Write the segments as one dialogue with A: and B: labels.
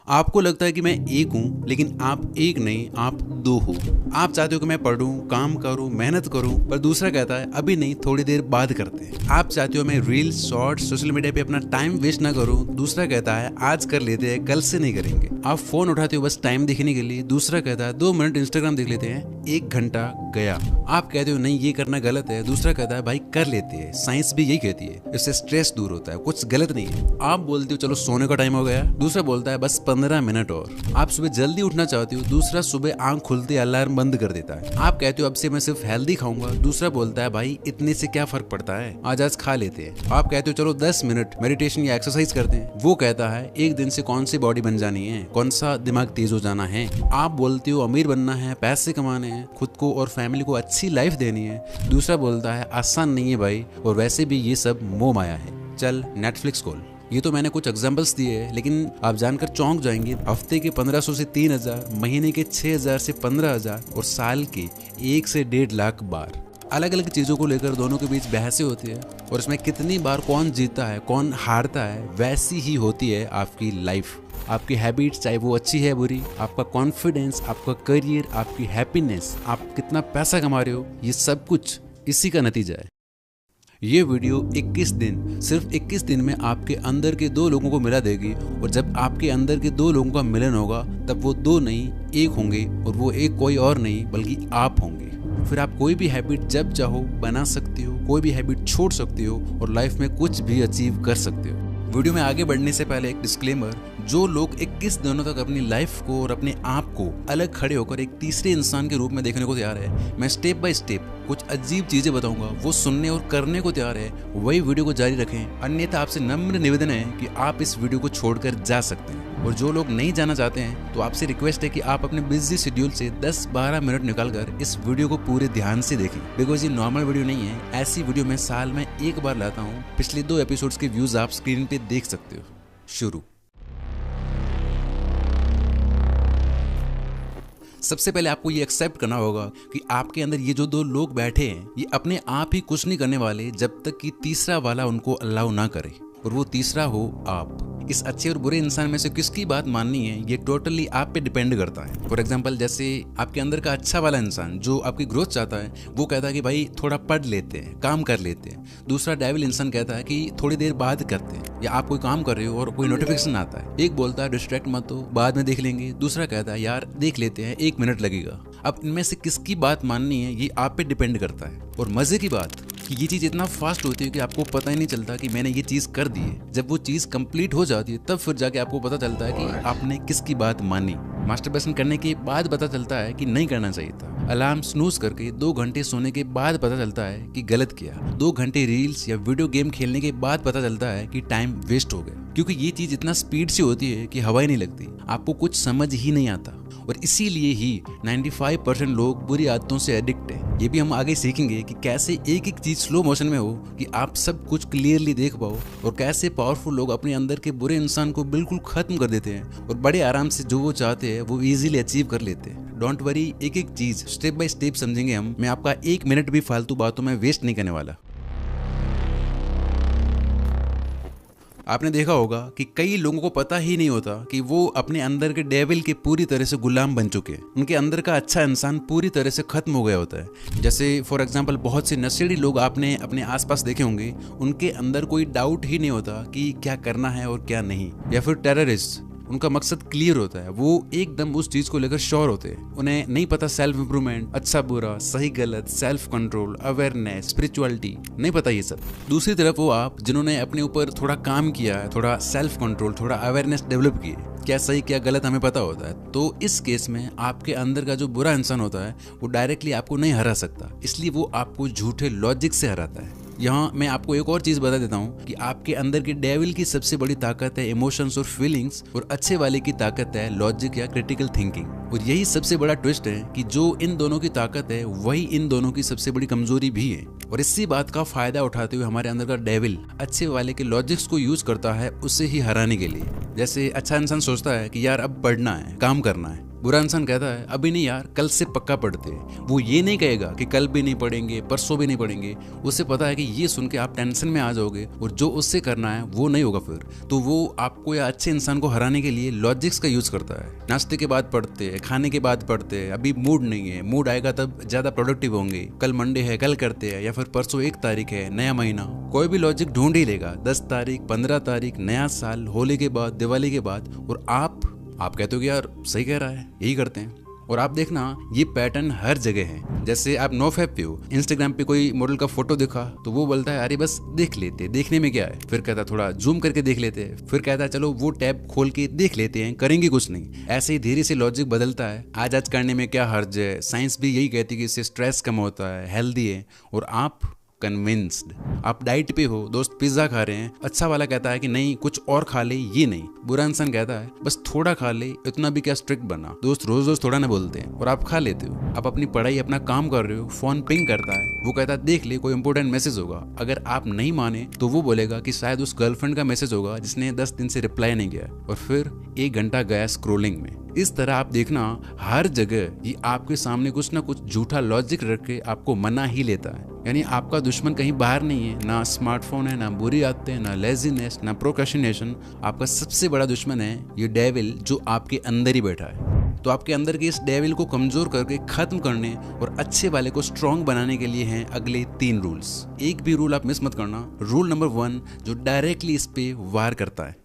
A: आपको लगता है कि मैं एक हूँ, लेकिन आप एक नहीं, आप दो हो। आप चाहते हो कि मैं पढूं, काम करूं, मेहनत करूं, पर दूसरा कहता है अभी नहीं, थोड़ी देर बाद करते हैं। आप चाहते हो मैं रील्स, शॉर्ट्स, सोशल मीडिया पे अपना टाइम वेस्ट ना करूं, दूसरा कहता है आज कर लेते हैं, कल से नहीं करेंगे। आप फोन उठाते हो बस टाइम देखने के लिए, दूसरा कहता है 2 मिनट इंस्टाग्राम देख लेते हैं, 1 घंटा गया। आप कहते हो नहीं ये करना गलत है, दूसरा कहता है भाई कर लेते हैं, साइंस भी यही कहती है, इससे स्ट्रेस दूर होता है, कुछ गलत नहीं है। आप बोलते हो चलो सोने का टाइम हो गया, दूसरा बोलता है बस 15 मिनट और। आप सुबह जल्दी उठना चाहते हो, दूसरा सुबह आंख खुलते अलार्म बंद कर देता है। आप कहते हो अब से मैं सिर्फ हेल्दी खाऊंगा, दूसरा बोलता है भाई इतने से क्या फर्क पड़ता है, आज खा लेते हैं। आप कहते हो चलो 10 मिनट मेडिटेशन या एक्सरसाइज करते हैं, वो कहता है एक दिन से कौन सी बॉडी बन जानी है, कौन सा दिमाग तेज हो जाना है। आप बोलते हो अमीर बनना है, पैसे कमाने हैं, खुद को और फैमिली को अच्छी लाइफ देनी है, दूसरा बोलता है आसान नहीं है भाई, और वैसे भी ये सब मोह माया है, चल नेटफ्लिक्स खोल। ये तो मैंने कुछ एग्जांपल्स दिए हैं, लेकिन आप जानकर चौंक जाएंगे, हफ्ते के 1500 से 3000, महीने के 6000 से 15000 और साल के 1 से 1.5 लाख बार अलग अलग चीज़ों को लेकर दोनों के बीच बहसें होती है, और इसमें कितनी बार कौन जीतता है कौन हारता है, वैसी ही होती है आपकी लाइफ। आपकी हैबिट्स, चाहे वो अच्छी है बुरी, आपका कॉन्फिडेंस, आपका करियर, आपकी हैप्पीनेस, आप कितना पैसा कमा रहे हो, ये सब कुछ इसी का नतीजा है। ये वीडियो 21 दिन, सिर्फ 21 दिन में आपके अंदर के 2 लोगों को मिला देगी, और जब आपके अंदर के 2 लोगों का मिलन होगा तब वो 2 नहीं 1 होंगे, और वो एक कोई और नहीं बल्कि आप होंगे। फिर आप कोई भी हैबिट जब चाहो बना सकते हो, कोई भी हैबिट छोड़ सकते हो, और लाइफ में कुछ भी अचीव कर सकते हो। वीडियो में आगे बढ़ने से पहले एक डिस्क्लेमर, जो लोग 21 दिनों तक अपनी लाइफ को और अपने आप को अलग खड़े होकर एक तीसरे इंसान के रूप में देखने को तैयार है, मैं स्टेप बाय स्टेप कुछ अजीब चीजें बताऊंगा, वो सुनने और करने को तैयार है, वही वीडियो को जारी रखें, अन्यथा आपसे नम्र निवेदन है कि आप इस वीडियो को छोड़कर जा सकते हैं। और जो लोग नहीं जाना चाहते हैं तो आपसे रिक्वेस्ट है कि आप अपने बिजी शेड्यूल से 10-12 मिनट निकालकर इस वीडियो को पूरे ध्यान से देखें, बिकॉज ये नॉर्मल वीडियो नहीं है। ऐसी वीडियो मैं साल में 1 बार लाता हूँ। पिछले 2 एपिसोड्स के व्यूज आप स्क्रीन पे देख सकते हो। शुरू। सबसे पहले आपको ये एक्सेप्ट करना होगा कि आपके अंदर ये जो 2 लोग बैठे हैं, ये अपने आप ही कुछ नहीं करने वाले जब तक कि तीसरा वाला उनको अलाउ ना करे, और वो तीसरा हो आप। इस अच्छे और बुरे इंसान में से किसकी बात माननी है, ये टोटली आप पे डिपेंड करता है। फॉर एग्जांपल, जैसे आपके अंदर का अच्छा वाला इंसान जो आपकी ग्रोथ चाहता है, वो कहता है कि भाई थोड़ा पढ़ लेते हैं, काम कर लेते हैं। दूसरा डेविल इंसान कहता है कि थोड़ी देर बाद करते हैं, या आप कोई काम कर रहे हो और कोई नोटिफिकेशन आता है, एक बोलता है डिस्ट्रैक्ट मत हो, बाद में देख लेंगे, दूसरा कहता है यार देख लेते हैं, 1 मिनट लगेगा। अब इनमें से किसकी बात माननी है, ये आप पे डिपेंड करता है। और मजे की बात कि ये चीज इतना फास्ट होती है कि आपको पता ही नहीं चलता कि मैंने ये चीज कर दी है। जब वो चीज कंप्लीट हो जाती है तब फिर जाके आपको पता चलता है कि आपने किसकी बात मानी। मास्टरबेशन करने के बाद पता चलता है कि नहीं करना चाहिए था। अलार्म स्नूज करके 2 घंटे सोने के बाद पता चलता है कि गलत किया। 2 घंटे रील्स या वीडियो गेम खेलने के बाद पता चलता है कि टाइम वेस्ट हो गया, क्योंकि ये चीज इतना स्पीड से होती है कि हवा ही नहीं लगती, आपको कुछ समझ ही नहीं आता। और इसीलिए ही 95% लोग बुरी आदतों से एडिक्ट हैं। ये भी हम आगे सीखेंगे कि कैसे एक एक चीज स्लो मोशन में हो कि आप सब कुछ क्लियरली देख पाओ, और कैसे पावरफुल लोग अपने अंदर के बुरे इंसान को बिल्कुल खत्म कर देते हैं और बड़े आराम से जो वो चाहते हैं वो इजीली अचीव कर लेते हैं। डोंट वरी, एक एक चीज स्टेप बाय स्टेप समझेंगे हम। मैं आपका 1 मिनट भी फालतू बातों में वेस्ट नहीं करने वाला। आपने देखा होगा कि कई लोगों को पता ही नहीं होता कि वो अपने अंदर के डेविल के पूरी तरह से गुलाम बन चुके हैं। उनके अंदर का अच्छा इंसान पूरी तरह से खत्म हो गया होता है। जैसे फॉर एग्जांपल, बहुत से नशेड़ी लोग आपने अपने आसपास देखे होंगे, उनके अंदर कोई डाउट ही नहीं होता कि क्या करना है और क्या नहीं। या फिर टेररिस्ट, उनका मकसद क्लियर होता है, वो एकदम उस चीज को लेकर श्योर होते हैं। उन्हें नहीं पता सेल्फ इंप्रूवमेंट, अच्छा बुरा, सही गलत, सेल्फ कंट्रोल, अवेयरनेस, स्पिरिचुअलिटी, नहीं पता ये सब। दूसरी तरफ वो आप जिन्होंने अपने ऊपर थोड़ा काम किया है, थोड़ा सेल्फ कंट्रोल, थोड़ा अवेयरनेस डेवलप की है, क्या सही क्या गलत हमें पता होता है, तो इस केस में आपके अंदर का जो बुरा इंसान होता है वो डायरेक्टली आपको नहीं हरा सकता, इसलिए वो आपको झूठे लॉजिक से हराता है। यहाँ मैं आपको एक और चीज बता देता हूँ कि आपके अंदर के डेविल की सबसे बड़ी ताकत है इमोशंस और फीलिंग्स, और अच्छे वाले की ताकत है लॉजिक या क्रिटिकल थिंकिंग। और यही सबसे बड़ा ट्विस्ट है कि जो इन दोनों की ताकत है वही इन दोनों की सबसे बड़ी कमजोरी भी है। और इसी बात का फायदा उठाते हुए हमारे अंदर का डेविल अच्छे वाले के लॉजिक्स को यूज करता है उसे ही हराने के लिए। जैसे अच्छा इंसान सोचता है कि यार अब पढ़ना है, काम करना है, बुरा इंसान कहता है अभी नहीं यार, कल से पक्का पढ़ते हैं। वो ये नहीं कहेगा कि कल भी नहीं पढ़ेंगे, परसों भी नहीं पढ़ेंगे। उसे पता है कि ये सुन के आप टेंशन में आ जाओगे और जो उससे करना है वो नहीं होगा फिर। तो वो आपको या अच्छे इंसान को हराने के लिए लॉजिक्स का यूज करता है। नाश्ते के बाद पढ़ते हैं, खाने के बाद पढ़ते हैं, अभी मूड नहीं है, मूड आएगा तब ज्यादा प्रोडक्टिव होंगे, कल मंडे है कल करते हैं, या फिर परसों 1 तारीख है नया महीना, कोई भी लॉजिक ढूंढ ही लेगा। 10 तारीख, 15 तारीख, नया साल, होली के बाद, दिवाली के बाद। और आप कहते हो कि यार सही कह रहा है, यही करते हैं। और आप देखना ये पैटर्न हर जगह है। जैसे आप नोफैप पे हो, इंस्टाग्राम पे कोई मॉडल का फोटो दिखा तो वो बोलता है अरे बस देख लेते, देखने में क्या है। फिर कहता है थोड़ा जूम करके देख लेते हैं। फिर कहता है चलो वो टैब खोल के देख लेते हैं, करेंगे कुछ नहीं। ऐसे ही धीरे से लॉजिक बदलता है। आज करने में क्या हर्ज है, साइंस भी यही कहती है कि इससे स्ट्रेस कम होता है, हेल्दी है। और आप कन्विंस्ड, आप डाइट पे हो, दोस्त पिज्जा खा रहे हैं, अच्छा वाला कहता है कि नहीं कुछ और खा ले, ये नहीं। बुरा इंसान कहता है बस थोड़ा खा ले, इतना भी क्या स्ट्रिक्ट बनना। दोस्त रोज रोज थोड़ा ना बोलते हैं और आप खा लेते हो। आप अपनी पढ़ाई अपना काम कर रहे हो, फोन पिंग करता है, वो कहता है देख ले कोई इंपॉर्टेंट मैसेज होगा। अगर आप नहीं माने तो वो बोलेगा कि शायद उस गर्लफ्रेंड का मैसेज होगा जिसने 10 दिन से रिप्लाई नहीं किया। और फिर 1 घंटा गया स्क्रोलिंग में। इस तरह आप देखना हर जगह ये आपके सामने कुछ ना कुछ झूठा लॉजिक रख के आपको मना ही लेता है। यानी आपका दुश्मन कहीं बाहर नहीं है, ना स्मार्टफोन है, ना बुरी आदतें, ना लेजीनेस, ना प्रोक्रेस्टिनेशन। आपका सबसे बड़ा दुश्मन है ये डेविल जो आपके अंदर ही बैठा है। तो आपके अंदर के इस डेविल को कमजोर करके खत्म करने और अच्छे वाले को स्ट्रॉन्ग बनाने के लिए हैं अगले 3 रूल्स। एक भी रूल आप मिस मत करना। रूल नंबर 1 जो डायरेक्टली इस पे वार करता है।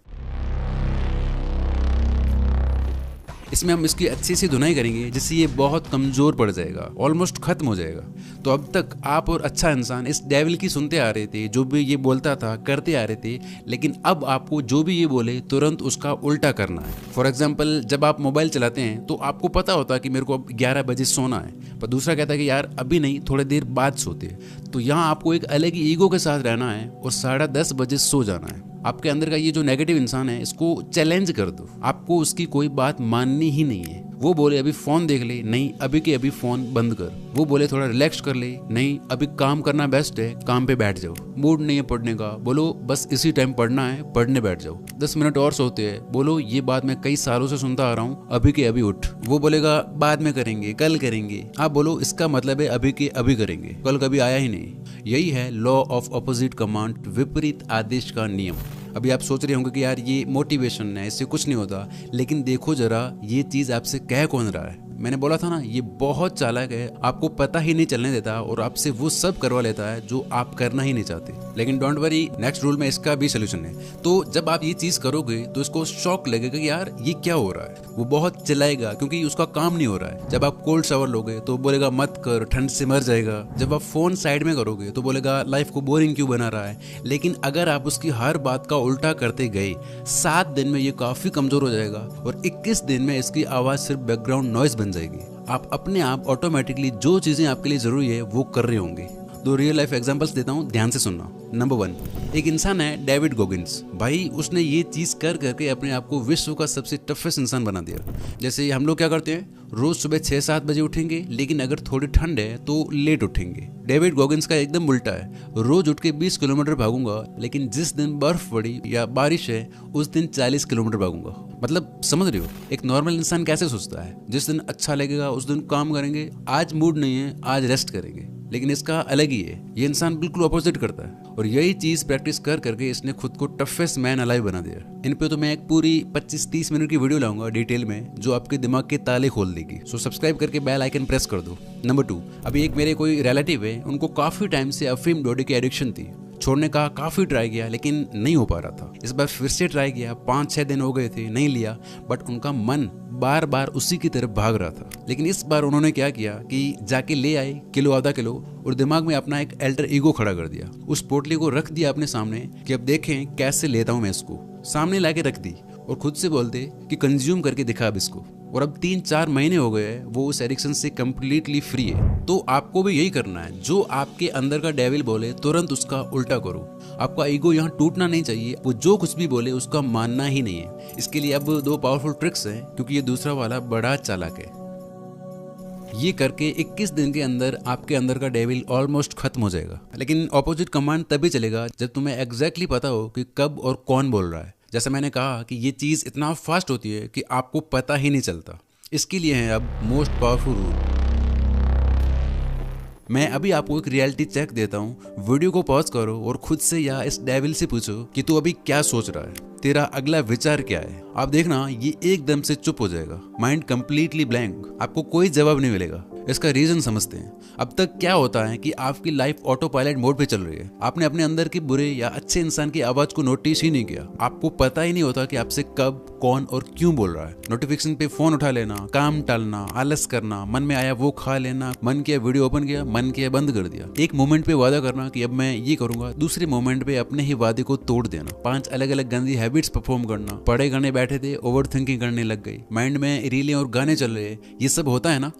A: इसमें हम इसकी अच्छी सी धुनाई करेंगे जिससे ये बहुत कमजोर पड़ जाएगा, ऑलमोस्ट खत्म हो जाएगा। तो अब तक आप और अच्छा इंसान इस डेविल की सुनते आ रहे थे, जो भी ये बोलता था करते आ रहे थे, लेकिन अब आपको जो भी ये बोले तुरंत उसका उल्टा करना है। फॉर एग्जाम्पल जब आप मोबाइल चलाते हैं तो आपको पता होता है कि मेरे को अब 11 बजे सोना है, पर दूसरा कहता है कि यार अभी नहीं, थोड़ी देर बाद सोते हैं। तो यहाँ आपको एक अलग ही ईगो के साथ रहना है और 10:30 बजे सो जाना है। आपके अंदर का ये जो नेगेटिव इंसान है इसको चैलेंज कर दो। आपको उसकी कोई बात माननी ही नहीं है। वो बोले अभी फोन देख ले, नहीं अभी के अभी फोन बंद कर। वो बोले थोड़ा रिलैक्स कर ले, नहीं अभी काम करना बेस्ट है, काम पे बैठ जाओ। मूड नहीं है पढ़ने का, बोलो बस इसी टाइम पढ़ना है, पढ़ने बैठ जाओ। 10 मिनट और सोते हैं, बोलो ये बात मैं कई सालों से सुनता आ रहा हूँ, अभी के अभी उठ। वो बोलेगा बाद में करेंगे, कल करेंगे। आप बोलो इसका मतलब है अभी के अभी करेंगे, कल कभी आया ही नहीं। यही है लॉ ऑफ अपोजिट कमांड, विपरीत आदेश का नियम। अभी आप सोच रहे होंगे कि यार ये मोटिवेशन है, इससे कुछ नहीं होता, लेकिन देखो जरा ये चीज आपसे कह कौन रहा है। मैंने बोला था ना ये बहुत चालाक है, आपको पता ही नहीं चलने देता और आपसे वो सब करवा लेता है जो आप करना ही नहीं चाहते। लेकिन डोंट वरी, नेक्स्ट रूल में इसका भी सोल्यूशन है। तो जब आप ये चीज करोगे तो इसको शॉक लगेगा कि यार ये क्या हो रहा है। वो बहुत चिल्लाएगा क्योंकि उसका काम नहीं हो रहा है। जब आप कोल्ड शावर लोगे तो बोलेगा मत कर, ठंड से मर जाएगा। जब आप फोन साइड में करोगे तो बोलेगा लाइफ को बोरिंग क्यों बना रहा है। लेकिन अगर आप उसकी हर बात का उल्टा करते गए, 7 दिन में ये काफी कमजोर हो जाएगा और 21 दिन में इसकी आवाज सिर्फ बैकग्राउंड नॉइज बन जाएगी। आप अपने आप ऑटोमेटिकली जो चीजें आपके लिए जरूरी है वो कर रहे होंगे। 2 रियल लाइफ एग्जांपल्स देता हूँ, ध्यान से सुनना। नंबर 1, एक इंसान है डेविड गॉगिंस। भाई उसने ये चीज कर करके अपने आप को विश्व का सबसे टफेस्ट इंसान बना दिया। जैसे हम लोग क्या करते हैं, रोज सुबह 6-7 बजे उठेंगे, लेकिन अगर थोड़ी ठंड है तो लेट उठेंगे। डेविड गॉगिंस का एकदम उल्टा है, रोज उठ के 20 किलोमीटर भागूंगा, लेकिन जिस दिन बर्फ पड़ी या बारिश है उस दिन 40 किलोमीटर भागूंगा। मतलब समझ रहे हो एक नॉर्मल इंसान कैसे सोचता है। जिस दिन अच्छा लगेगा उस दिन काम करेंगे, आज मूड नहीं है आज रेस्ट करेंगे। लेकिन इसका अलग ही है, ये इंसान बिल्कुल अपोजिट करता है। और यही चीज प्रैक्टिस कर करके इसने खुद को टफेस्ट मैन अलाइव बना दिया। इन पे तो मैं एक पूरी 25-30 मिनट की वीडियो लाऊंगा डिटेल में, जो आपके दिमाग के ताले खोल देगी। सो सब्सक्राइब करके बेल आइकन प्रेस कर दो। नंबर 2, अभी एक मेरे कोई रिलेटिव है, उनको काफी टाइम से अफीम डोडे की एडिक्शन थी। छोड़ने का काफी ट्राई किया लेकिन नहीं हो पा रहा था। इस बार फिर से ट्राई किया, 5-6 दिन हो गए थे, नहीं लिया, बट उनका मन बार बार उसी की तरफ भाग रहा था। लेकिन इस बार उन्होंने क्या किया कि जाके ले आए किलो आधा किलो और दिमाग में अपना एक एल्टर ईगो खड़ा कर दिया। उस पोटली को रख दिया अपने सामने कि अब देखें कैसे लेता हूं मैं इसको। सामने लाके रख दी और खुद से बोलते कि कंज्यूम करके दिखा अब इसको। और अब 3-4 महीने हो गए हैं वो उस एडिक्शन से कंप्लीटली फ्री है। तो आपको भी यही करना है, जो आपके अंदर का डेविल बोले तुरंत उसका उल्टा करो। आपका ईगो यहाँ टूटना नहीं चाहिए, वो जो कुछ भी बोले उसका मानना ही नहीं है। इसके लिए अब 2 पावरफुल ट्रिक्स हैं, क्योंकि ये दूसरा वाला बड़ा चालाक है। ये करके 21 दिन के अंदर आपके अंदर का डेविल ऑलमोस्ट खत्म हो जाएगा। लेकिन ऑपोजिट कमांड तभी चलेगा जब तुम्हें एग्जैक्टली पता हो कि कब और कौन बोल रहा है। जैसे मैंने कहा कि ये चीज़ इतना फास्ट होती है कि आपको पता ही नहीं चलता। इसके लिए है अब मोस्ट पावरफुल रूल। मैं अभी आपको एक रियलिटी चेक देता हूँ। वीडियो को पॉज करो और खुद से या इस डेविल से पूछो कि तू अभी क्या सोच रहा है, तेरा अगला विचार क्या है। आप देखना ये एकदम से चुप हो जाएगा, माइंड कंप्लीटली ब्लैंक, आपको कोई जवाब नहीं मिलेगा। इसका रीजन समझते हैं। अब तक क्या होता है कि आपकी लाइफ ऑटो पायलट मोड पे चल रही है। आपने अपने अंदर की बुरे या अच्छे इंसान की आवाज को नोटिस ही नहीं किया। आपको पता ही नहीं होता कि आपसे कब, कौन और क्यों बोल रहा है। नोटिफिकेशन पे फोन उठा लेना, काम टालना, आलस करना, मन में आया वो खा लेना, मन किया वीडियो ओपन किया, मन किया बंद कर दिया। एक मोमेंट पे वादा करना कि अब मैं ये करूंगा, दूसरे मोमेंट पे अपने ही वादे को तोड़ देना। 5 अलग अलग गंदी हैबिट्स परफॉर्म करना। पढ़े करने बैठे थे, ओवर थिंकिंग करने लग गई, माइंड में रीलें और गाने चल रहे। ये सब होता है ना,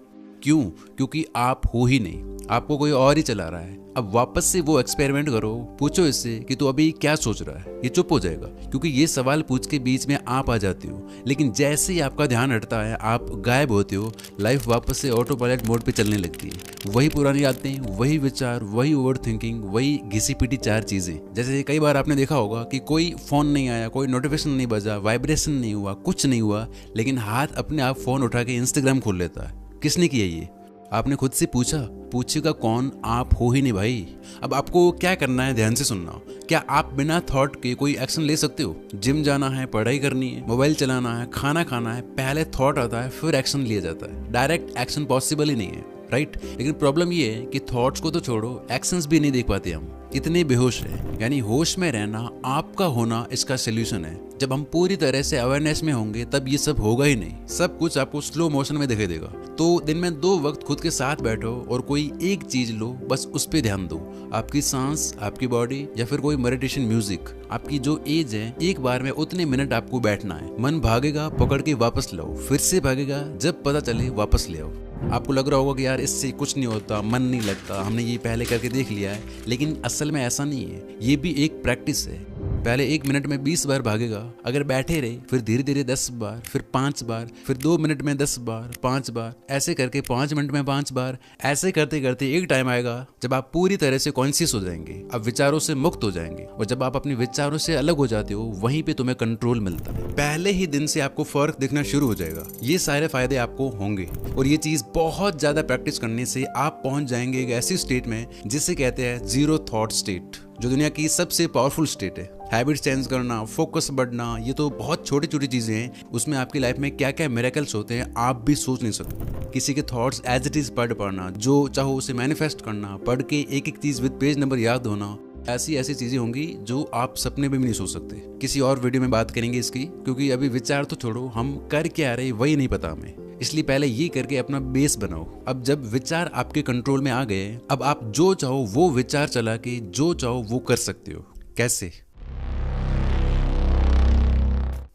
A: क्यों? क्योंकि आप हो ही नहीं, आपको कोई और ही चला रहा है। अब वापस से वो एक्सपेरिमेंट करो, पूछो इससे कि तू अभी क्या सोच रहा है। ये चुप हो जाएगा, क्योंकि ये सवाल पूछ के बीच में आप आ जाते हो। लेकिन जैसे ही आपका ध्यान हटता है, आप गायब होते हो, लाइफ वापस से ऑटो पायलट मोड पे चलने लगती है। वही पुरानी आदतें, वही विचार, वही ओवर थिंकिंग, वही घिसी पिटी 4 चीजें। जैसे कई बार आपने देखा होगा कि कोई फोन नहीं आया, कोई नोटिफिकेशन नहीं बजा, वाइब्रेशन नहीं हुआ, कुछ नहीं हुआ, लेकिन हाथ अपने आप फोन उठा के इंस्टाग्राम खोल लेता है। किसने किया ये? आपने खुद से पूछा? पूछेगा कौन? आप हो ही नहीं भाई। अब आपको क्या करना है, ध्यान से सुनना। क्या आप बिना थॉट के कोई एक्शन ले सकते हो? जिम जाना है, पढ़ाई करनी है, मोबाइल चलाना है, खाना खाना है, पहले थॉट आता है, फिर एक्शन लिया जाता है। डायरेक्ट एक्शन पॉसिबल ही नहीं है, राइट? लेकिन प्रॉब्लम ये है कि थॉट्स को तो छोड़ो, एक्शंस भी नहीं देख पाते हम, इतने बेहोश हैं। यानी होश में रहना, आपका होना इसका सोल्यूशन है। जब हम पूरी तरह से अवेयरनेस में होंगे तब ये सब होगा ही नहीं। सब कुछ आपको स्लो मोशन में दिखाई देगा। तो दिन में 2 वक्त खुद के साथ बैठो और कोई एक चीज लो, बस उस पे ध्यान दो। आपकी सांस, आपकी बॉडी, या फिर कोई मेडिटेशन म्यूजिक। आपकी जो एज है, एक बार में उतने मिनट आपको बैठना है। मन भागेगा, पकड़ के वापस लाओ, फिर से भागेगा, जब पता चले वापस ले आओ। आपको लग रहा होगा कि यार इससे कुछ नहीं होता, मन नहीं लगता, हमने ये पहले करके देख लिया है, लेकिन असल में ऐसा नहीं है। ये भी एक प्रैक्टिस है। पहले 1 मिनट में 20 बार भागेगा, अगर बैठे रहे, फिर धीरे धीरे 10 बार, फिर 5 बार, फिर 2 मिनट में 10 बार, 5 बार, ऐसे करके 5 मिनट में 5 बार। ऐसे करते करते एक टाइम आएगा जब आप पूरी तरह से कॉन्शियस हो जाएंगे, अब विचारों से मुक्त हो जाएंगे। और जब आप अपने विचारों से अलग हो जाते हो, वहीं पे तुम्हें कंट्रोल मिलता है। पहले ही दिन से आपको फर्क दिखना शुरू हो जाएगा। ये सारे फायदे आपको होंगे। और ये चीज बहुत ज्यादा प्रैक्टिस करने से आप पहुंच जाएंगे एक ऐसी स्टेट में जिसे कहते हैं जीरो थॉट स्टेट, जो दुनिया की सबसे पावरफुल स्टेट है। हैबिट चेंज करना, फोकस बढ़ना, ये तो बहुत छोटी छोटी चीजें हैं। उसमें आपकी लाइफ में क्या क्या मिरेकल्स होते हैं आप भी सोच नहीं सकते। किसी के थॉट्स एज इट इज पढ़ पाना, जो चाहो उसे मैनिफेस्ट करना, पढ़ के एक एक चीज विद पेज नंबर याद होना, ऐसी ऐसी चीजें होंगी जो आप सपने में भी नहीं सोच सकते। किसी और वीडियो में बात करेंगे इसकी, क्योंकि अभी विचार तो छोड़ो, हम कर क्या रहे वही नहीं पता हमें। इसलिए पहले ये करके अपना बेस बनाओ। अब जब विचार आपके कंट्रोल में आ गए, अब आप जो चाहो वो विचार चला के जो चाहो वो कर सकते हो। कैसे?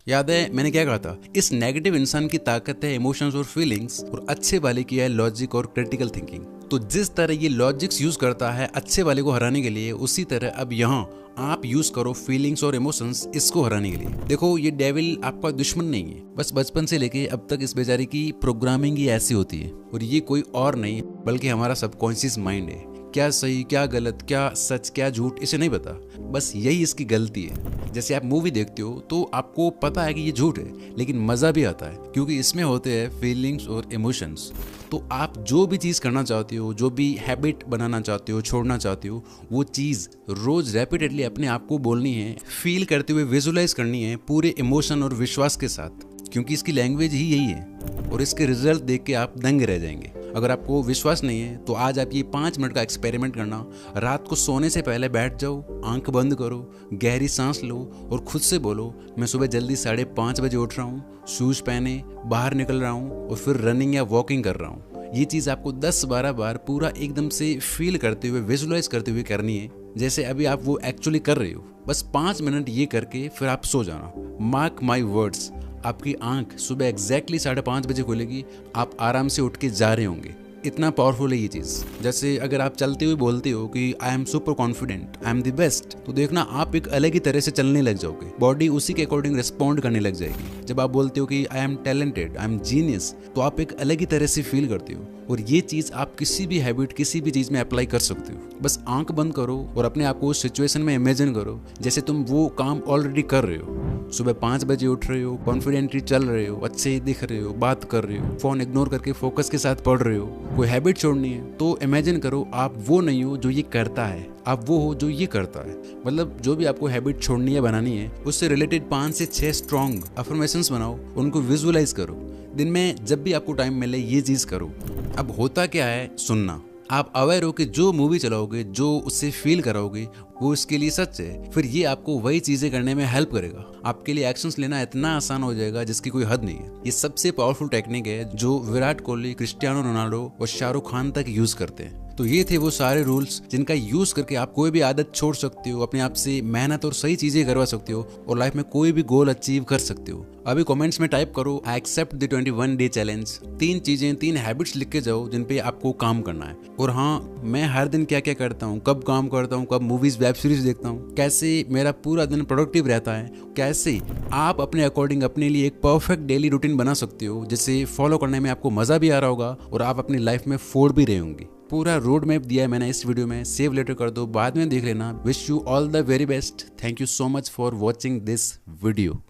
A: याद है मैंने क्या कहा था? इस नेगेटिव इंसान की ताकत है इमोशंस और फीलिंग्स, और अच्छे वाले की है लॉजिक और क्रिटिकल थिंकिंग। तो जिस तरह ये लॉजिक्स यूज करता है अच्छे वाले को हराने के लिए, उसी तरह अब यहाँ आप यूज करो फीलिंग्स और इमोशंस इसको हराने के लिए। देखो, ये डेविल आपका दुश्मन नहीं है, बस बचपन से लेके अब तक इस बेचारे की प्रोग्रामिंग ही ऐसी होती है। और ये कोई और नहीं बल्कि हमारा सबकॉन्शियस माइंड है। क्या सही, क्या गलत, क्या सच, क्या झूठ, इसे नहीं पता, बस यही इसकी गलती है। जैसे आप मूवी देखते हो तो आपको पता है कि ये झूठ है, लेकिन मजा भी आता है क्योंकि इसमें होते हैं फीलिंग्स और इमोशंस। तो आप जो भी चीज़ करना चाहते हो, जो भी हैबिट बनाना चाहते हो, छोड़ना चाहते हो, वो चीज़ रोज रेपिटेडली अपने आप को बोलनी है, फील करते हुए विजुलाइज करनी है पूरे इमोशन और विश्वास के साथ, क्योंकि इसकी लैंग्वेज ही यही है। और इसके रिजल्ट देख के आप दंग रह जाएंगे। अगर आपको विश्वास नहीं है तो आज आप ये 5 मिनट का एक्सपेरिमेंट करना। रात को सोने से पहले बैठ जाओ, आंख बंद करो, गहरी सांस लो और खुद से बोलो, मैं सुबह जल्दी 5:30 बजे उठ रहा हूँ, शूज पहने बाहर निकल रहा हूँ और फिर रनिंग या वॉकिंग कर रहा हूँ। ये चीज़ आपको 10-12 बार पूरा एकदम से फील करते हुए, विजुलाइज करते हुए करनी है, जैसे अभी आप वो एक्चुअली कर रहे हो। बस 5 मिनट ये करके फिर आप सो जाना। मार्क माई वर्ड्स, आपकी आंख सुबह एग्जैक्टली 5:30 बजे खुलेगी, आप आराम से उठ के जा रहे होंगे। इतना पावरफुल है ये चीज़। जैसे अगर आप चलते हुए बोलते हो कि I am super confident, I am the best, तो देखना आप एक अलग ही तरह से चलने लग जाओगे। बॉडी उसी के अकॉर्डिंग रिस्पॉन्ड करने लग जाएगी। जब आप बोलते हो कि I am talented, I am genius, तो आप एक अलग ही तरह से फील करते हो। और ये चीज आप किसी भी हैबिट किसी भी चीज में अप्लाई कर सकते हो। बस आंख बंद करो और अपने आप को उस सिचुएशन में इमेजिन करो जैसे तुम वो काम ऑलरेडी कर रहे हो। सुबह 5 बजे उठ रहे हो, कॉन्फिडेंटली चल रहे हो, अच्छे दिख रहे हो, बात कर रहे हो, फोन इग्नोर करके फोकस के साथ पढ़ रहे हो। कोई हैबिट छोड़नी है तो इमेजिन करो आप वो नहीं हो जो ये करता है, आप वो हो जो ये करता है। मतलब जो भी आपको हैबिट छोड़नी है बनानी है उससे रिलेटेड 5 से 6 स्ट्रॉन्ग अफर्मेशंस बनाओ, उनको विजुअलाइज करो। दिन में जब भी आपको टाइम मिले ये चीज करो। अब होता क्या है, सुनना। आप अवेयर हो कि जो मूवी चलाओगे, जो उससे फील कराओगे वो इसके लिए सच है, फिर ये आपको वही चीजें करने में हेल्प करेगा। आपके लिए एक्शंस लेना इतना आसान हो जाएगा जिसकी कोई हद नहीं है। ये सबसे पावरफुल टेक्निक है जो विराट कोहली, क्रिस्टियानो रोनाल्डो और शाहरुख खान तक यूज करते हैं। तो ये थे वो सारे रूल्स जिनका यूज करके आप कोई भी आदत छोड़ सकते हो, अपने आप से मेहनत और सही चीजें करवा सकते हो और लाइफ में कोई भी गोल अचीव कर सकते हो। अभी कमेंट्स में टाइप करो I accept the 21 day challenge. 3 चीजें, 3 हैबिट्स लिख के जाओ जिन पे आपको काम करना है। और हाँ, मैं हर दिन क्या क्या करता हूँ, कब काम करता हूँ, कब मूवीज वेब सीरीज देखता हूँ, कैसे मेरा पूरा दिन प्रोडक्टिव रहता है, कैसे आप अपने अकॉर्डिंग अपने लिए एक परफेक्ट डेली रूटीन बना सकते हो जिसे फॉलो करने में आपको मजा भी आ रहा होगा और आप अपनी लाइफ में फोड़ भी रहे होंगे। पूरा रोड मैप दिया है मैंने इस वीडियो में, सेव लेटर कर दो, बाद में देख लेना। Wish you all the very best. Thank you so much for watching this video.